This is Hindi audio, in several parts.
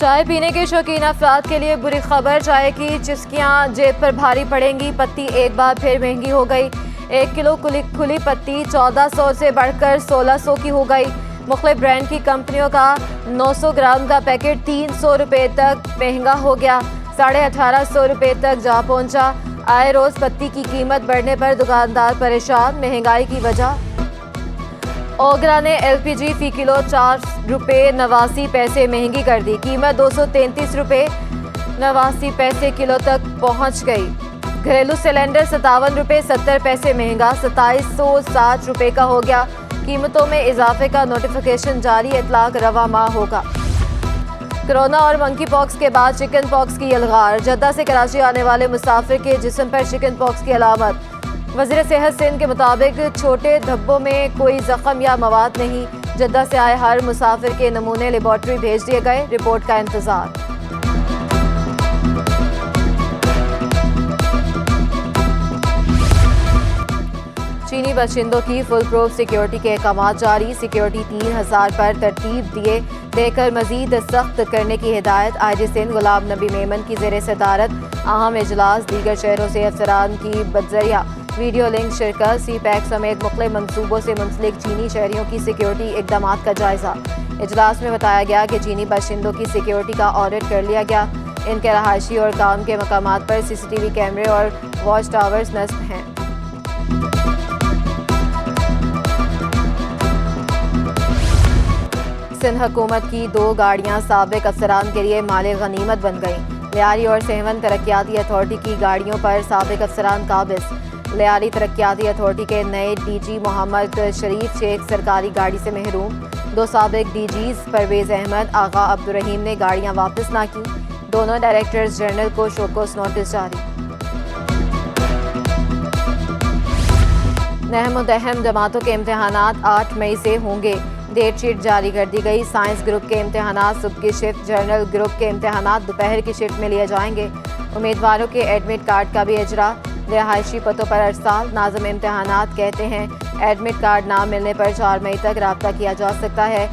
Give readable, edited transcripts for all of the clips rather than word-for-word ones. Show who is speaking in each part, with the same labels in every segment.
Speaker 1: चाय पीने के शौकीन अफराद के लिए बुरी खबर। चाय की चुस्कियां जेब पर भारी पड़ेंगी। पत्ती एक बार फिर महंगी हो गई। 1 किलो खुली पत्ती 1400 से बढ़कर 1600 की हो गई। मुख्तलिफ ब्रांड की कंपनियों का 900 ग्राम का पैकेट 300 रुपये तक महंगा हो गया। 1850 रुपये तक जा पहुंचा। आए रोज पत्ती की कीमत बढ़ने पर दुकानदार परेशान। महंगाई की वजह ओगरा ने LPG फी किलो 4 रुपये 89 पैसे महंगी कर दी। कीमत 233 रुपये 89 पैसे किलो तक पहुंच गई। घरेलू सिलेंडर 57 रुपये 70 पैसे महंगा 2760 रुपये का हो गया। कीमतों में इजाफे का नोटिफिकेशन जारी। इतलाक रवा माह होगा। कोरोना और मंकी पॉक्स के बाद चिकन पॉक्स की यलगार। जद्दा से कराची आने वाले मुसाफिर के जिस्म पर चिकन पॉक्स की अलामत। वज़ीर सेहत सिंध के मुताबिक छोटे धब्बों में कोई जख्म या मवाद नहीं। जद्दा से आए हर मुसाफिर के नमूने लेबॉर्ट्री भेज दिए गए। रिपोर्ट का इंतजार। चीनी बाशिंदों की फुल प्रूफ सिक्योरिटी के अहकाम जारी। सिक्योरिटी 3000 पर तरतीब देकर मजीद सख्त करने की हिदायत। IG सिंध गुलाम नबी मेमन की ज़ेर सदारत अहम इजलास। दीगर शहरों से अफसरान की बजरिया वीडियो लिंक शिरकत। CPEC समेत मुख्तलिफ मनसूबों से मुंसलिक चीनी शहरियों की सिक्योरिटी इकदामात का जायजा। इजलास में बताया गया कि चीनी बाशिंदों की सिक्योरिटी का ऑडिट कर लिया गया। इनके रहायशी और काम के मकामात पर CCTV कैमरे और वॉच टावर्स नस्ब हैं। सिंध हुकूमत की 2 गाड़ियां साबिक अफसरान के लिए माले गनीमत बन गईं। लियारी और सहवन तरक्याती अथॉरिटी की गाड़ियों पर साबिक अफसरान काबिज। लियारी तरक्याती अथॉरिटी के नए DG मोहम्मद शरीफ शेख सरकारी गाड़ी से महरूम। 2 साबिक DGs परवेज अहमद आगा अब्दुर्रहीम ने गाड़ियां वापस ना की। दोनों डायरेक्टर्स जनरल को शोकॉस नोटिस जारी। नहम जमातों के इम्तहानात 8 मई से होंगे। डेट शीट जारी कर दी गई। साइंस ग्रुप के इम्तहानात सुबह की शिफ्ट, जर्नल ग्रुप के इम्तहानात दोपहर की शिफ्ट में लिए जाएंगे। उम्मीदवारों के एडमिट कार्ड का भी इजरा। रिहायशी पतों पर अरसाल। नाज़िम इम्तहानात कहते हैं एडमिट कार्ड ना मिलने पर 4 मई तक रब्ता किया जा सकता है।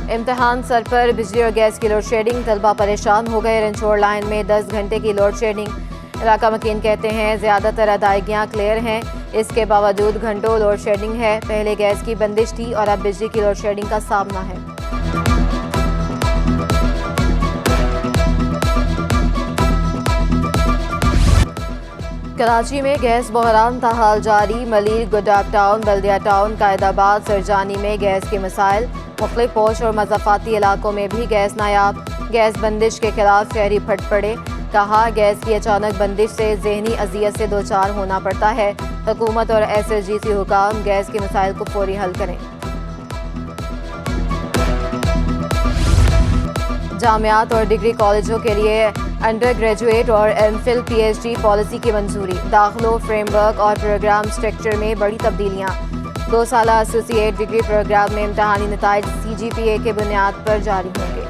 Speaker 1: इम्तहान सर पर बिजली और गैस की लोड शेडिंग। तलबा परेशान हो गए। रंचोड़ लाइन में 10 घंटे की लोड शेडिंग। इलाका मकीन कहते हैं ज़्यादातर अदायगियाँ क्लियर हैं, इसके बावजूद घंटों लोड शेडिंग है। पहले गैस की बंदिश थी और अब बिजली की लोड शेडिंग का सामना है। कराची में गैस बहरान ताहाल जारी। मलिर, गुडाब टाउन, बल्दिया टाउन, कायदाबाद, सरजानी में गैस के मसाइल। मुख्तलिफ पोश और मज़ाफ़ाती इलाकों में भी गैस नायाब। गैस बंदिश के खिलाफ शहरी फट पड़े। कहा गैस की अचानक बंदिश से ज़हनी अजियत से दो चार होना पड़ता है। हुकूमत और SSGC हुकाम गैस के मसाइल को फौरी हल करें। जामियात और डिग्री कॉलेजों के लिए अंडर ग्रेजुएट और MPhil PhD पॉलिसी की मंजूरी। दाखिलों, फ्रेमवर्क और प्रोग्राम स्ट्रक्चर में बड़ी तब्दीलियाँ। 2 साला एसोसिएट डिग्री प्रोग्राम में इम्तहानी नताइज CGPA के बुनियाद पर जारी होंगे।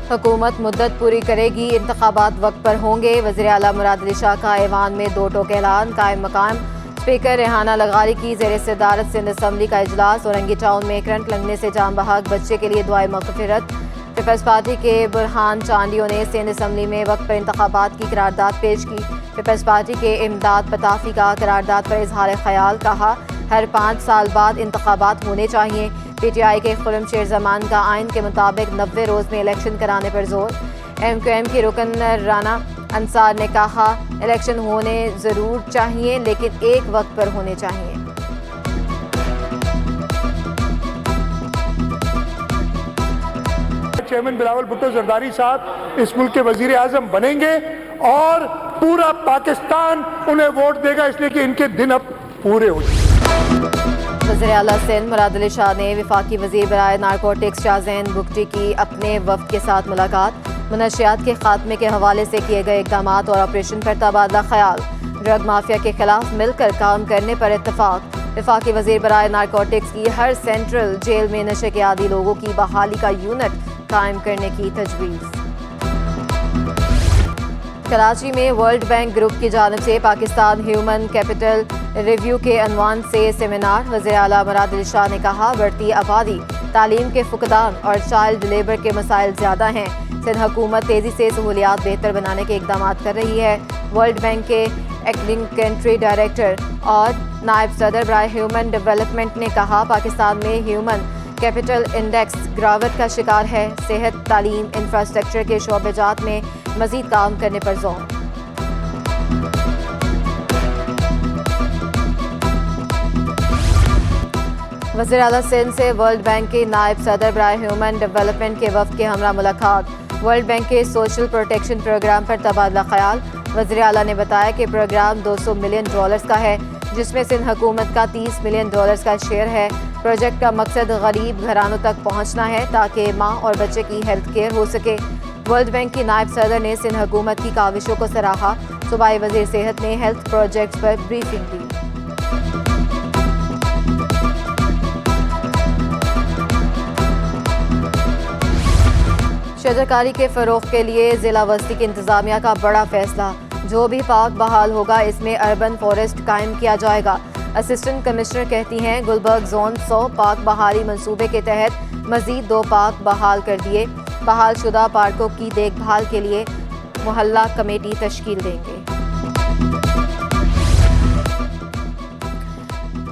Speaker 1: हुकूमत मुद्दत पूरी करेगी, इंतखाबात वक्त पर होंगे। वज़ीर आला मुराद अली शाह का ऐवान में 2 टोक ऐलान। कायम मकाम स्पीकर रेहाना लगारी की ज़ेर सदारत सिंध असम्बली का इजलास। औरंगी टाउन में करंट लगने से जाम बहक बच्चे के लिए दुआए मग़फ़िरत। पीपल्स पार्टी के बुरहान चांडियों ने सिंध असम्बली में वक्त पर इंतखाबात की करारदाद पेश की। पीपल्स पार्टी के इमदाद पताफी का करारदाद पर इजहार ख्याल। कहा हर 5 साल बाद इंतखाबात होने चाहिए। PTI के खुर्रम शेर जमान का आइन के मुताबिक 90 रोज़ में इलेक्शन कराने पर जोर। MQM की रुकन राना अंसार ने कहा इलेक्शन होने ज़रूर चाहिए लेकिन एक वक्त पर होने चाहिए।
Speaker 2: चेयरमैन बिलावल भुट्टो जरदारी साहब इस मुल्क के वजीर आजम बनेंगे और पूरा पाकिस्तान उन्हें वोट देगा, इसलिए कि इनके दिन अब पूरे हो जाए।
Speaker 1: वज़ीर आला सिंध मुराद अली शाह ने वफाकी वज़ीर बराए नारकोटिक्स शाहजैन बुगटी की अपने वफ़द के साथ मुलाकात। मुनशियात के खात्मे के हवाले से किए गए इक़दाम और ऑपरेशन पर तबादला ख्याल। ड्रग माफिया के खिलाफ मिलकर काम करने पर इत्तफाक। वफाकी वज़ीर बराए नारकोटिक्स की हर सेंट्रल जेल में नशे के आदी लोगों की बहाली का यूनिट कायम करने की तजवीज़। कराची में वर्ल्ड बैंक ग्रुप की जानिब से पाकिस्तान ह्यूमन कैपिटल रिव्यू के अनवान से सेमिनार। वज़ीर आला मुराद अली शाह ने कहा, बढ़ती आबादी, तालीम के फुकदान और चाइल्ड लेबर के मसाइल ज़्यादा हैं। सिंध हुकूमत तेज़ी से सहूलियात बेहतर बनाने के इक़दाम कर रही है। वर्ल्ड बैंक के एक्टिंग कंट्री डायरेक्टर और नायब सदर बराए ह्यूमन डेवलपमेंट ने कहा, पाकिस्तान में ह्यूमन कैपिटल इंडेक्स गिरावट का शिकार है। सेहत, तालीम, इंफ्रास्ट्रक्चर के शोबेजात में मज़ीद काम करने पर जोर। वज़ीर आला सिंध से वर्ल्ड बैंक के नायब सदर बराए ह्यूमन डेवलपमेंट के वफ़द के हमरा मुलाकात। वर्ल्ड बैंक के सोशल प्रोटेक्शन प्रोग्राम पर तबादला ख्याल। वज़ीर आला ने बताया कि प्रोग्राम $200 मिलियन का है, जिसमें सिंध हुकूमत का $30 मिलियन का शेयर है। प्रोजेक्ट का मकसद गरीब घरानों तक पहुँचना है ताकि माँ और बच्चे की हेल्थ केयर हो सके। वर्ल्ड बैंक की नायब सदर ने सिंध हुकूमत की काविशों को सराहा। सूबाई वज़ीर सेहत ने हेल्थ प्रोजेक्ट्स पर ब्रीफिंग दी। शजरकारी के फ़रोग़ के लिए ज़िला वस्ती की इंतज़ामिया का बड़ा फैसला। जो भी पार्क बहाल होगा, इसमें अर्बन फॉरेस्ट कायम किया जाएगा। असिस्टेंट कमिश्नर कहती हैं, गुलबर्ग जोन 100 पार्क बहाली मंसूबे के तहत मज़ीद 2 पार्क बहाल कर दिए। बहाल शुदा पार्कों की देखभाल के लिए मोहल्ला कमेटी तश्कील देंगे।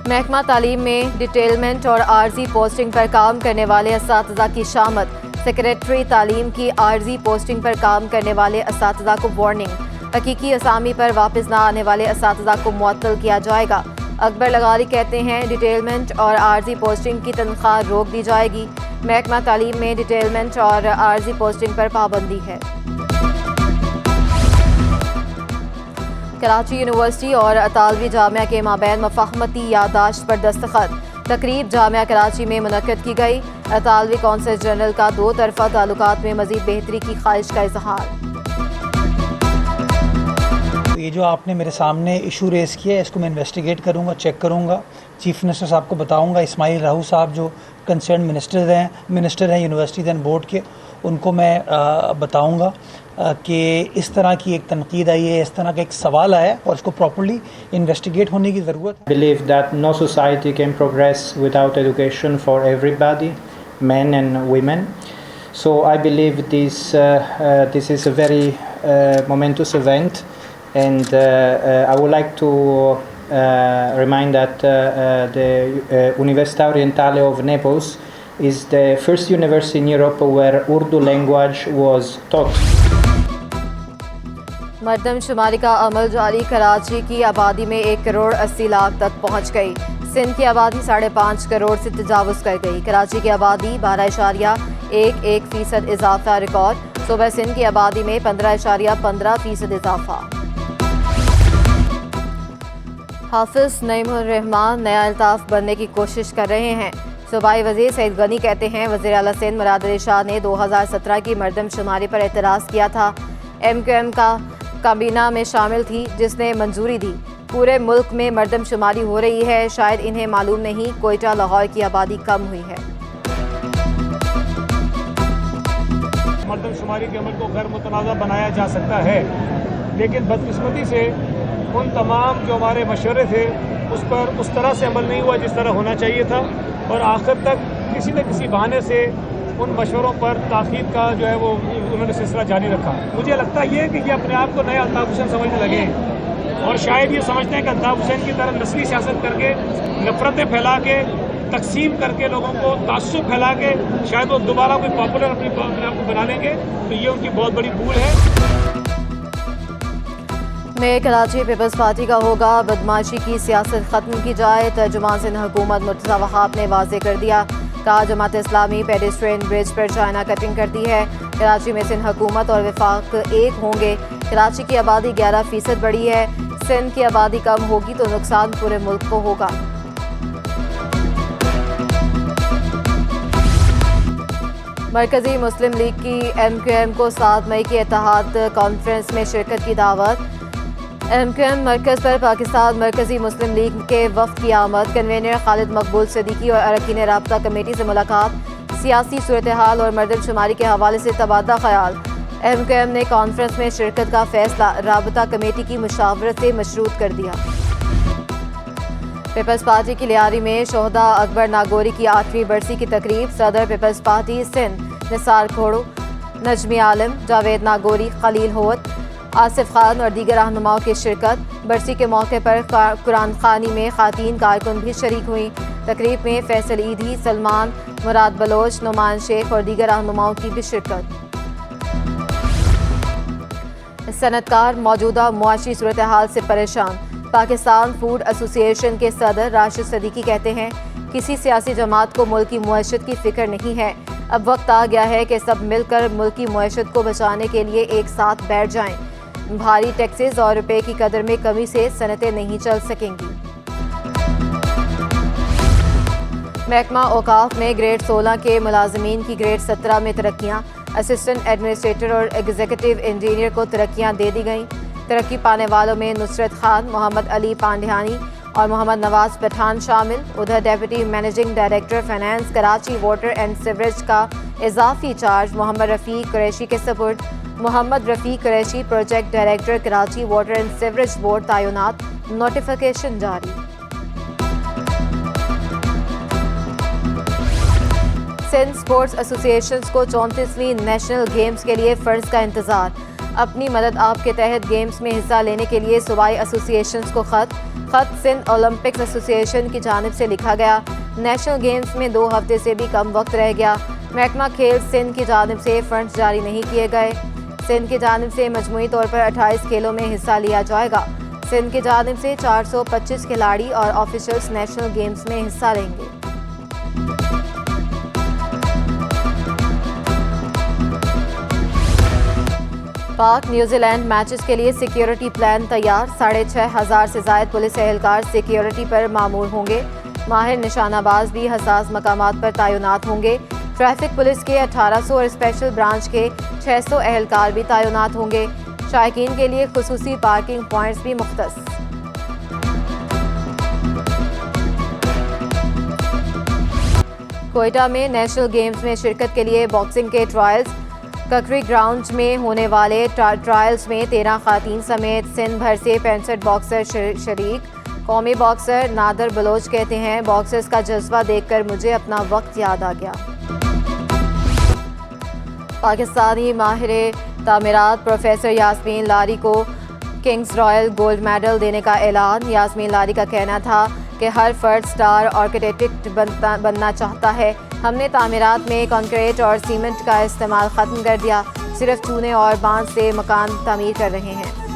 Speaker 1: महकमा तालीम में डिटेलमेंट और आर्जी पोस्टिंग पर काम करने वाले असातिज़ा की शामत। सेक्रेटरी तालीम की आर्जी पोस्टिंग पर काम करने वाले असातिज़ा को वार्निंग। हकीकी असामी पर वापस न आने वाले असातिज़ा को मुअत्तल किया जाएगा। अकबर लगारी कहते हैं, डिटेलमेंट और आर्जी पोस्टिंग की तनख्वाह रोक दी जाएगी। महकमा तालीम में डिटेलमेंट और आर्जी पोस्टिंग पर पाबंदी है। कराची यूनिवर्सिटी और अतालवी जामिया के माबैन मफाहमती यादाश्त पर दस्तखत। तकरीब जामिया कराची में मुनक्कद की गई। अतालवी कौंसल जनरल का 2 तरफ़ा ताल्लुकात में मज़ीद बेहतरी की ख्वाहिश का इजहार।
Speaker 3: ये जो आपने मेरे सामने इशू रेज़ किया है, इसको मैं इन्वेस्टिगेट करूँगा, चेक करूँगा। चीफ मिनिस्टर साहब को बताऊँगा। इस्माइल राहू साहब जो कंसर्न मिनिस्टर हैं यूनिवर्सिटीज़ एंड बोर्ड के, उनको मैं बताऊँगा कि इस तरह की एक तनकीद आई है, इस तरह का एक सवाल आया है और इसको प्रॉपर्ली इन्वेस्टिगेट होने की ज़रूरत है।
Speaker 4: Believe that no society can progress without education for everybody, men and women. So I believe this is a very momentous event. And I would like to remind that the Università Orientale of Naples is the first university in Europe where Urdu language was taught.
Speaker 1: मरदमशुमारी का अमल जारी। कराची की आबादी में 1 करोड़ 80 लाख तक पहुँच गई। सिंध की आबादी 5.5 करोड़ से तजावुज़ कर गई। कराची की आबादी 12.11% इजाफा रिकॉर्ड। सुबह सिंध की आबादी में 15.15% इजाफा। हाफिज नईमुर रहमान नया अल्ताफ बनने की कोशिश कर रहे हैं। सूबाई वज़ीर सईद गनी कहते हैं, वज़ीर आला सिंध मुराद अली शाह ने 2017 की मरदमशुमारी पर एतराज़ किया था। MQM का काबीना में शामिल थी, जिसने मंजूरी दी। पूरे मुल्क में मरदमशुमारी हो रही है, शायद इन्हें मालूम नहीं कोयटा लाहौर की आबादी कम हुई है।
Speaker 5: मरदमशुमारी के अमल को गैर मुतनाज़ा बनाया जा सकता है, लेकिन बदकिस्मती से उन तमाम जो हमारे मशवरे थे उस पर उस तरह से अमल नहीं हुआ जिस तरह होना चाहिए था, और आखिर तक किसी न किसी बहाने से उन मशवरों पर ताक़ीद का जो है वो उन्होंने सिलसिला जारी रखा। मुझे लगता ये है कि ये अपने आप को नया अल्ताफ़ हुसैन समझने लगे हैं और शायद ये समझते हैं कि अल्ताफ़ हुसैन की तरह नस्ली सियासत करके, नफ़रतें फैला के, तकसीम करके, लोगों को तासुब फैला के शायद वो दोबारा कोई पॉपुलर अपने आप को बना लेंगे। तो ये उनकी बहुत बड़ी भूल है।
Speaker 1: में कराची पीपल्स पार्टी का होगा। बदमाशी की सियासत ख़त्म की जाए। तर्जुमान सिंध हुकूमत मुर्तज़ा वहाब ने वाज़ेह कर दिया। कहा, जमात इस्लामी पेडेस्ट्रियन ब्रिज पर चाइना कटिंग करती है। कराची में सिंध हुकूमत और वफाक एक होंगे। कराची की आबादी 11% बढ़ी है। सिंध की आबादी कम होगी तो नुकसान पूरे मुल्क को होगा। मरकज़ी मुस्लिम लीग की MQM को 7 मई की इत्तेहाद कॉन्फ्रेंस में शिरकत की दावत। MQM मरकज़ पर पाकिस्तान मरकज़ी मुस्लिम लीग के वफ़द की आमद। कन्वेनर खालिद मकबूल सिद्दीकी और अरकान राब्ता कमेटी से मुलाकात। सियासी सूरत हाल और मरदमशुमारी के हवाले से तबादला ख्याल। MQM ने कॉन्फ्रेंस में शिरकत का फैसला राबता कमेटी की मुशावरत से मशरूत कर दिया। पीपल्स पार्टी की लियारी में शोहदा अकबर नागौरी की 8वीं बरसी की तकरीब। सदर पीपल्स पार्टी सिंध निसार खोड़ो, नजमी आलम, जावेद नागौरी, खलील होत, आसिफ खान और दीगर रहनुमाओं की शिरकत। बरसी के मौके पर कुरान खानी में खातीन कारकुन भी शरीक हुई। तकरीब में फैसल ईदी, सलमान, मुराद बलोच, नुमान शेख और दीगर रहनुमाओं की भी शिरकत। सनतकार मौजूदा मुआशी सूरत हाल से परेशान। पाकिस्तान फूड एसोसिएशन के सदर राशिद सदीकी कहते हैं, किसी सियासी जमात को मुल्क की मुआशत की फिक्र नहीं है। अब वक्त आ गया है कि सब मिलकर मुल्क की मुआशत को बचाने के लिए एक साथ बैठ जाएं। भारी टैक्सेस और रुपए की कदर में कमी से सनतें नहीं चल सकेंगी। महकमा औकाफ में ग्रेड 16 के मुलाजमीन की ग्रेड 17 में तरक्कियाँ। असिस्टेंट एडमिनिस्ट्रेटर और एग्जीक्यूटिव इंजीनियर को तरक्कियाँ दे दी गईं। तरक्की पाने वालों में नुसरत खान, मोहम्मद अली पांडियानी और मोहम्मद नवाज पठान शामिल। उधर deputy managing director finance Karachi water and sewerage का इजाफी चार्ज मोहम्मद रफ़ीक कुरैशी के सपुर्द। Mohammad Rafiq Qureshi project director Karachi water and sewerage board तैनात। नोटिफिकेशन जारी। सिंध स्पोर्ट्स एसोसिएशन को 34वीं नेशनल गेम्स के लिए फ़र्ज का इंतज़ार। अपनी मदद आप के तहत गेम्स में हिस्सा लेने के लिए सूबाई एसोसिएशंस को खत सिंध ओलंपिक्स एसोसिएशन की जानिब से लिखा गया। नेशनल गेम्स में 2 हफ्ते से भी कम वक्त रह गया। महकमा खेल सिंध की जानिब से फंड्स जारी नहीं किए गए। सिंध की जानिब से मजमूई तौर पर 28 खेलों में हिस्सा लिया जाएगा। सिंध की जानिब से 425 खिलाड़ी और ऑफिशल्स नेशनल गेम्स में हिस्सा लेंगे। पाक न्यूजीलैंड मैचेस के लिए सिक्योरिटी प्लान तैयार। 6500 से ज़ायद पुलिस एहलकार सिक्योरिटी पर मामूर होंगे। माहिर निशानाबाज भी हसास मकामात पर तैनात होंगे। ट्रैफिक पुलिस के 1800 और स्पेशल ब्रांच के 600 एहलकार भी तैनात होंगे। शायकीन के लिए खुसूसी पार्किंग पॉइंट्स भी मुख्तस। कोयटा में नेशनल गेम्स में शिरकत के लिए बॉक्सिंग के ट्रायल्स। ककरी ग्राउंड में होने वाले ट्रायल्स में 13 खातीन समेत सिंध भर से 65 बॉक्सर शरीक। कौमी बॉक्सर नादर बलोच कहते हैं, बॉक्सर्स का जज्बा देखकर मुझे अपना वक्त याद आ गया। पाकिस्तानी माहिर तामीरात प्रोफेसर यास्मीन लारी को किंग्स रॉयल गोल्ड मेडल देने का ऐलान। यास्मीन लारी का कहना था कि हर फर्द स्टार आर्किटेक्ट बनना चाहता है। हमने तामीरात में कंक्रीट और सीमेंट का इस्तेमाल ख़त्म कर दिया, सिर्फ चूने और बांस से मकान तामीर कर रहे हैं।